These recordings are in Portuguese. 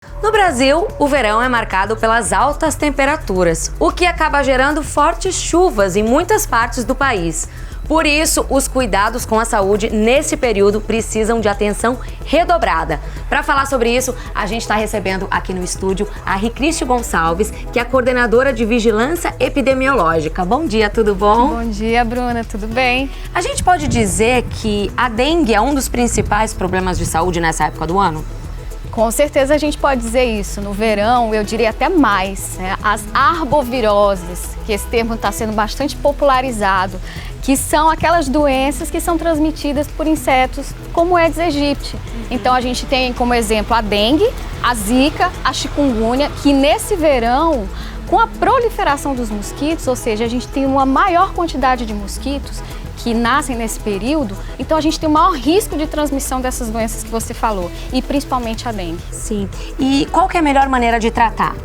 No Brasil, o verão é marcado pelas altas temperaturas, o que acaba gerando fortes chuvas em muitas partes do país. Por isso, os cuidados com a saúde nesse período precisam de atenção redobrada. Para falar sobre isso, a gente está recebendo aqui no estúdio a Ricristi Gonçalves, que é a coordenadora de Vigilância Epidemiológica. Bom dia, tudo bom? Bom dia, Bruna, tudo bem? A gente pode dizer que a dengue é um dos principais problemas de saúde nessa época do ano? Com certeza a gente pode dizer isso. No verão, eu diria até mais, né? As arboviroses, que esse termo está sendo bastante popularizado, que são aquelas doenças que são transmitidas por insetos, como o Aedes aegypti. Então a gente tem como exemplo a dengue, a zika, a chikungunya, que nesse verão, com a proliferação dos mosquitos, ou seja, a gente tem uma maior quantidade de mosquitos que nascem nesse período, então a gente tem o maior risco de transmissão dessas doenças que você falou, e principalmente a dengue. Sim. E qual que é a melhor maneira de tratar?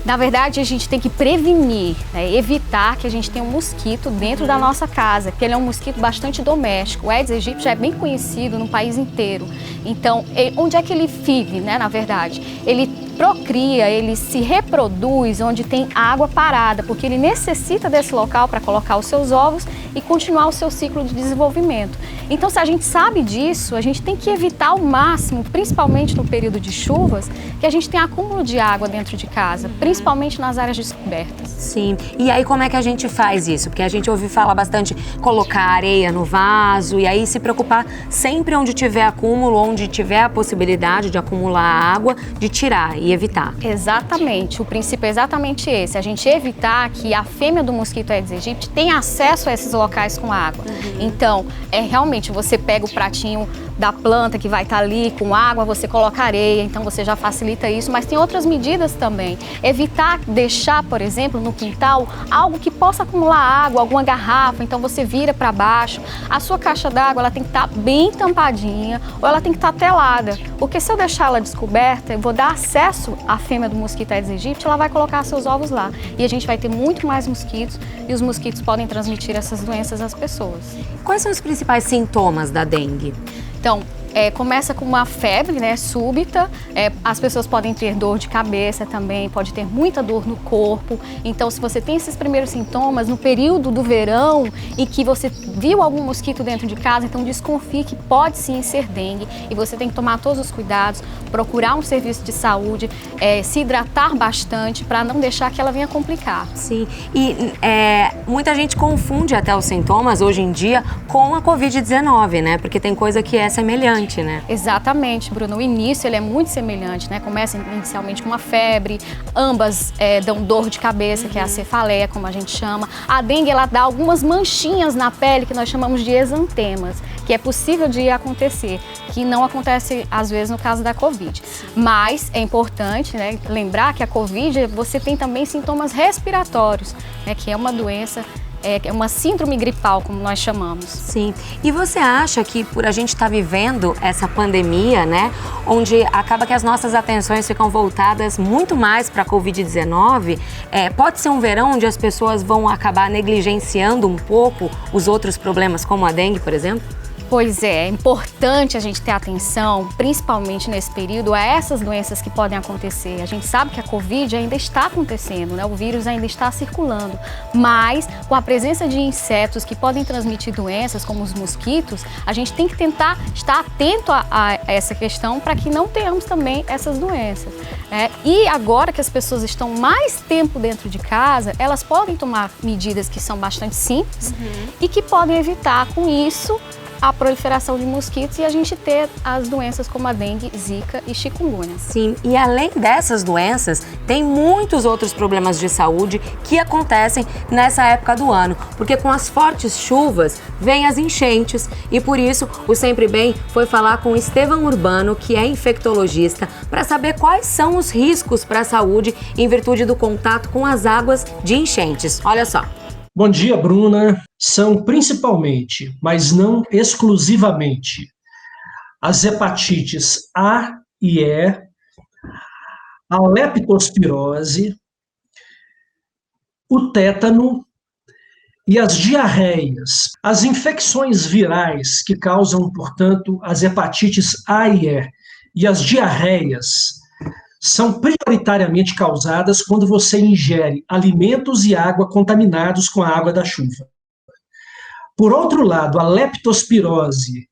Na verdade, a gente tem que prevenir, né, evitar que a gente tenha um mosquito dentro da nossa casa, porque ele é um mosquito bastante doméstico. O Aedes aegypti já é bem conhecido no país inteiro. Então, onde é que ele vive, né, na verdade? Ele procria, ele se reproduz onde tem água parada, porque ele necessita desse local para colocar os seus ovos e continuar o seu ciclo de desenvolvimento. Então, se a gente sabe disso, a gente tem que evitar ao máximo, principalmente no período de chuvas, que a gente tenha acúmulo de água dentro de casa, principalmente nas áreas descobertas. Sim. E aí como é que a gente faz isso? Porque a gente ouve falar bastante colocar areia no vaso e aí se preocupar sempre onde tiver acúmulo, onde tiver a possibilidade de acumular água, de tirar e evitar. Exatamente. O princípio é exatamente esse. A gente evitar que a fêmea do mosquito Aedes aegypti tenha acesso a esses locais com água. Então, realmente você pega o pratinho da planta que vai estar ali com água, você coloca areia, então você já facilita isso, mas tem outras medidas também. Evitar deixar, por exemplo, no quintal, algo que possa acumular água, alguma garrafa, então você vira para baixo. A sua caixa d'água, ela tem que estar bem tampadinha ou ela tem que estar telada, porque se eu deixar ela descoberta, eu vou dar acesso à fêmea do mosquito Aedes aegypti, ela vai colocar seus ovos lá e a gente vai ter muito mais mosquitos e os mosquitos podem transmitir essas doenças às pessoas. Quais são os principais sintomas da dengue? Então, começa com uma febre, né, súbita, as pessoas podem ter dor de cabeça também, pode ter muita dor no corpo. Então, se você tem esses primeiros sintomas no período do verão e que você viu algum mosquito dentro de casa, então desconfie que pode sim ser dengue e você tem que tomar todos os cuidados, procurar um serviço de saúde, se hidratar bastante para não deixar que ela venha complicar. Sim, e muita gente confunde até os sintomas hoje em dia com a Covid-19, né? Porque tem coisa que é semelhante, né? Exatamente, Bruno. O início ele é muito semelhante, né? Começa inicialmente com uma febre, ambas dão dor de cabeça, que é a cefaleia, como a gente chama. A dengue, ela dá algumas manchinhas na pele que nós chamamos de exantemas, que é possível de acontecer, que não acontece às vezes no caso da Covid. Mas é importante, né, lembrar que a Covid, você tem também sintomas respiratórios, né, que é uma doença, é uma síndrome gripal, como nós chamamos. Sim. E você acha que por a gente estar vivendo essa pandemia, né, onde acaba que as nossas atenções ficam voltadas muito mais para a Covid-19, pode ser um verão onde as pessoas vão acabar negligenciando um pouco os outros problemas, como a dengue, por exemplo? Pois é importante a gente ter atenção, principalmente nesse período, a essas doenças que podem acontecer. A gente sabe que a Covid ainda está acontecendo, né? O vírus ainda está circulando, mas com a presença de insetos que podem transmitir doenças, como os mosquitos, a gente tem que tentar estar atento a essa questão para que não tenhamos também essas doenças. E agora que as pessoas estão mais tempo dentro de casa, elas podem tomar medidas que são bastante simples e que podem evitar com isso a proliferação de mosquitos e a gente ter as doenças como a dengue, zika e chikungunya. Sim, e além dessas doenças, tem muitos outros problemas de saúde que acontecem nessa época do ano, porque com as fortes chuvas vêm as enchentes e por isso o Sempre Bem foi falar com Estevão Urbano, que é infectologista, para saber quais são os riscos para a saúde em virtude do contato com as águas de enchentes. Olha só. Bom dia, Bruna. São principalmente, mas não exclusivamente, as hepatites A e E, a leptospirose, o tétano e as diarreias. As infecções virais que causam, portanto, as hepatites A e E as diarreias são prioritariamente causadas quando você ingere alimentos e água contaminados com a água da chuva. Por outro lado, a leptospirose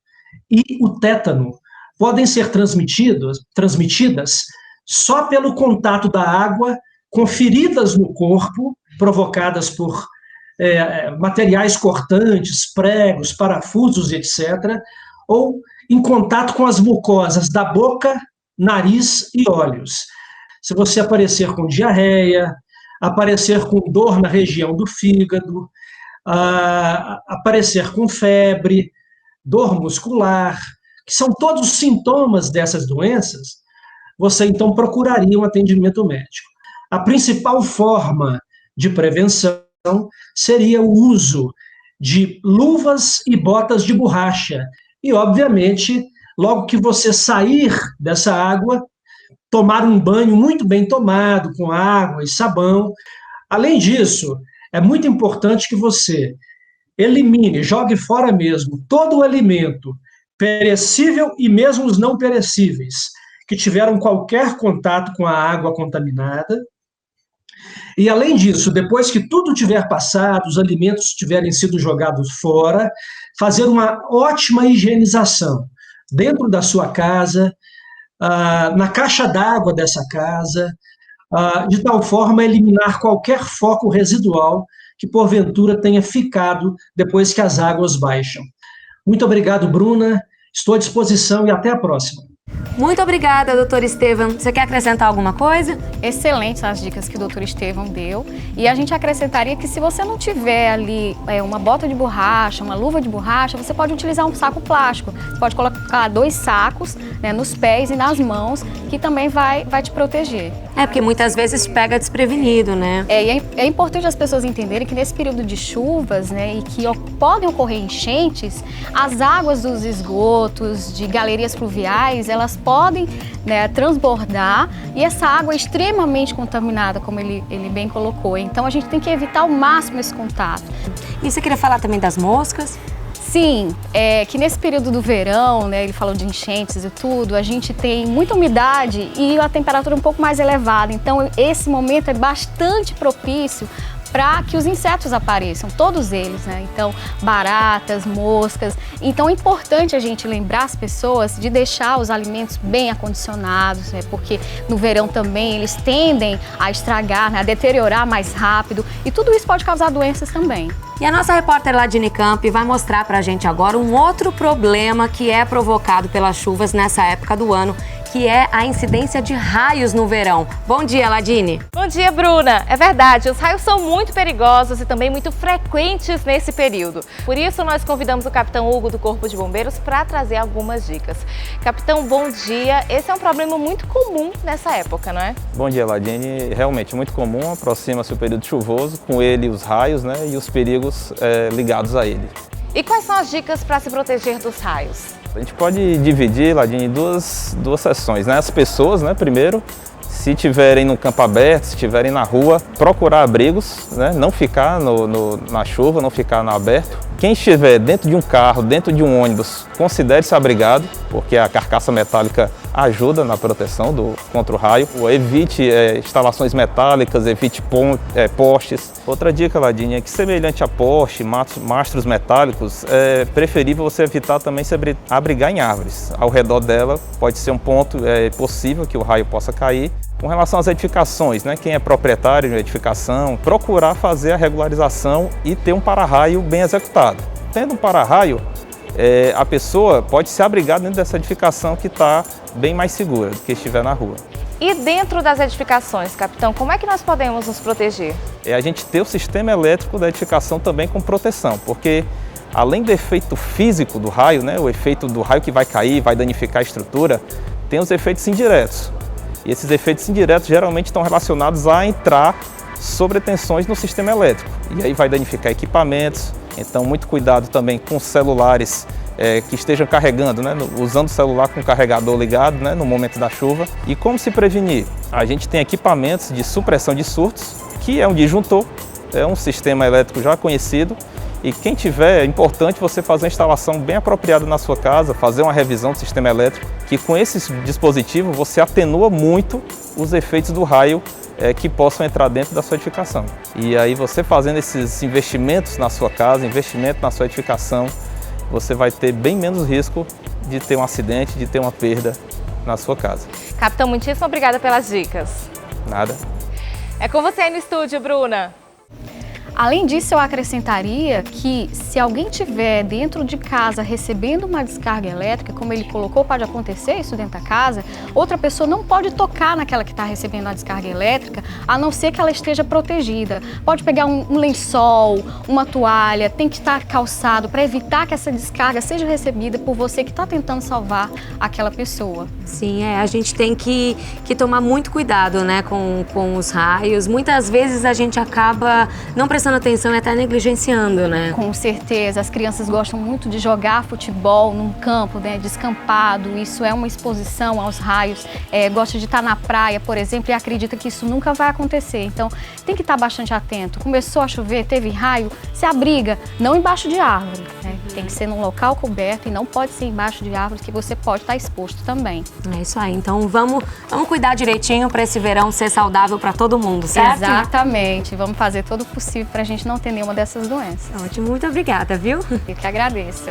e o tétano podem ser transmitidas só pelo contato da água com feridas no corpo, provocadas por materiais cortantes, pregos, parafusos, etc., ou em contato com as mucosas da boca, nariz e olhos. Se você aparecer com diarreia, aparecer com dor na região do fígado, aparecer com febre, dor muscular, que são todos sintomas dessas doenças, você então procuraria um atendimento médico. A principal forma de prevenção seria o uso de luvas e botas de borracha. E, obviamente, logo que você sair dessa água, tomar um banho muito bem tomado, com água e sabão. Além disso, é muito importante que você elimine, jogue fora mesmo, todo o alimento perecível e mesmo os não perecíveis, que tiveram qualquer contato com a água contaminada. E, além disso, depois que tudo tiver passado, os alimentos tiverem sido jogados fora, fazer uma ótima higienização dentro da sua casa, na caixa d'água dessa casa, de tal forma a eliminar qualquer foco residual que, porventura, tenha ficado depois que as águas baixam. Muito obrigado, Bruna. Estou à disposição e até a próxima. Muito obrigada, doutor Estevam. Você quer acrescentar alguma coisa? Excelentes as dicas que o doutor Estevam deu. E a gente acrescentaria que se você não tiver ali uma bota de borracha, uma luva de borracha, você pode utilizar um saco plástico. Você pode colocar 2 sacos, né, nos pés e nas mãos, que também vai te proteger. Porque muitas vezes pega desprevenido, né? É importante as pessoas entenderem que nesse período de chuvas, né, e que podem ocorrer enchentes, as águas dos esgotos, de galerias fluviais, elas podem, né, transbordar, e essa água é extremamente contaminada, como ele bem colocou. Então a gente tem que evitar ao máximo esse contato. E você queria falar também das moscas? Sim, que nesse período do verão, né, ele falou de enchentes e tudo, a gente tem muita umidade e a temperatura um pouco mais elevada. Então esse momento é bastante propício para que os insetos apareçam, todos eles, né? Então, baratas, moscas. Então, é importante a gente lembrar as pessoas de deixar os alimentos bem acondicionados, né? Porque no verão também eles tendem a estragar, né? A deteriorar mais rápido, e tudo isso pode causar doenças também. E a nossa repórter Ladine Camp vai mostrar pra gente agora um outro problema que é provocado pelas chuvas nessa época do ano, que é a incidência de raios no verão. Bom dia, Ladine. Bom dia, Bruna. É verdade, os raios são muito perigosos e também muito frequentes nesse período. Por isso, nós convidamos o Capitão Hugo do Corpo de Bombeiros para trazer algumas dicas. Capitão, bom dia. Esse é um problema muito comum nessa época, não é? Bom dia, Ladine. Realmente muito comum, aproxima-se o período chuvoso, com ele os raios, né, e os perigos ligados a ele. E quais são as dicas para se proteger dos raios? A gente pode dividir, Ladine, em duas sessões, né? As pessoas, né, primeiro, se estiverem no campo aberto, se estiverem na rua, procurar abrigos, né? Não ficar na chuva, não ficar no aberto. Quem estiver dentro de um carro, dentro de um ônibus, considere-se abrigado, porque a carcaça metálica ajuda na proteção contra o raio. Evite instalações metálicas, evite postes. Outra dica, Ladine, é que semelhante a poste, mastros metálicos, é preferível você evitar também se abrigar em árvores. Ao redor dela pode ser um ponto possível que o raio possa cair. Com relação às edificações, né? Quem é proprietário de uma edificação, procurar fazer a regularização e ter um para-raio bem executado. Tendo um para-raio, a pessoa pode se abrigar dentro dessa edificação que está bem mais segura do que estiver na rua. E dentro das edificações, capitão, como é que nós podemos nos proteger? É a gente ter o sistema elétrico da edificação também com proteção, porque além do efeito físico do raio, né? O efeito do raio que vai cair, vai danificar a estrutura, tem os efeitos indiretos. E esses efeitos indiretos geralmente estão relacionados a entrar sobretensões no sistema elétrico. E aí vai danificar equipamentos, então muito cuidado também com celulares que estejam carregando, né, usando o celular com o carregador ligado, né, no momento da chuva. E como se prevenir? A gente tem equipamentos de supressão de surtos, que é um disjuntor, é um sistema elétrico já conhecido, E quem tiver, é importante você fazer a instalação bem apropriada na sua casa, fazer uma revisão do sistema elétrico, que com esse dispositivo você atenua muito os efeitos do raio que possam entrar dentro da sua edificação. E aí você fazendo esses investimentos na sua casa, investimento na sua edificação, você vai ter bem menos risco de ter um acidente, de ter uma perda na sua casa. Capitão, muitíssimo obrigada pelas dicas. Nada. É com você aí no estúdio, Bruna. Além disso, eu acrescentaria que se alguém tiver dentro de casa recebendo uma descarga elétrica, como ele colocou, pode acontecer isso dentro da casa, outra pessoa não pode tocar naquela que está recebendo a descarga elétrica, a não ser que ela esteja protegida. Pode pegar um lençol, uma toalha, tem que estar calçado para evitar que essa descarga seja recebida por você que está tentando salvar aquela pessoa. Sim, a gente tem que tomar muito cuidado, né, com os raios. Muitas vezes a gente acaba não prestando atenção e até negligenciando, né? Com certeza, as crianças gostam muito de jogar futebol num campo, né, descampado, isso é uma exposição aos raios, gosta de estar na praia, por exemplo, e acredita que isso nunca vai acontecer, então tem que estar bastante atento. Começou a chover, teve raio, se abriga, não embaixo de árvore, né? Tem que ser num local coberto e não pode ser embaixo de árvores que você pode estar exposto também. É isso aí, então vamos cuidar direitinho para esse verão ser saudável para todo mundo, certo? Exatamente, vamos fazer todo o possível para a gente não ter nenhuma dessas doenças. Ótimo, muito obrigada, viu? Eu que agradeço.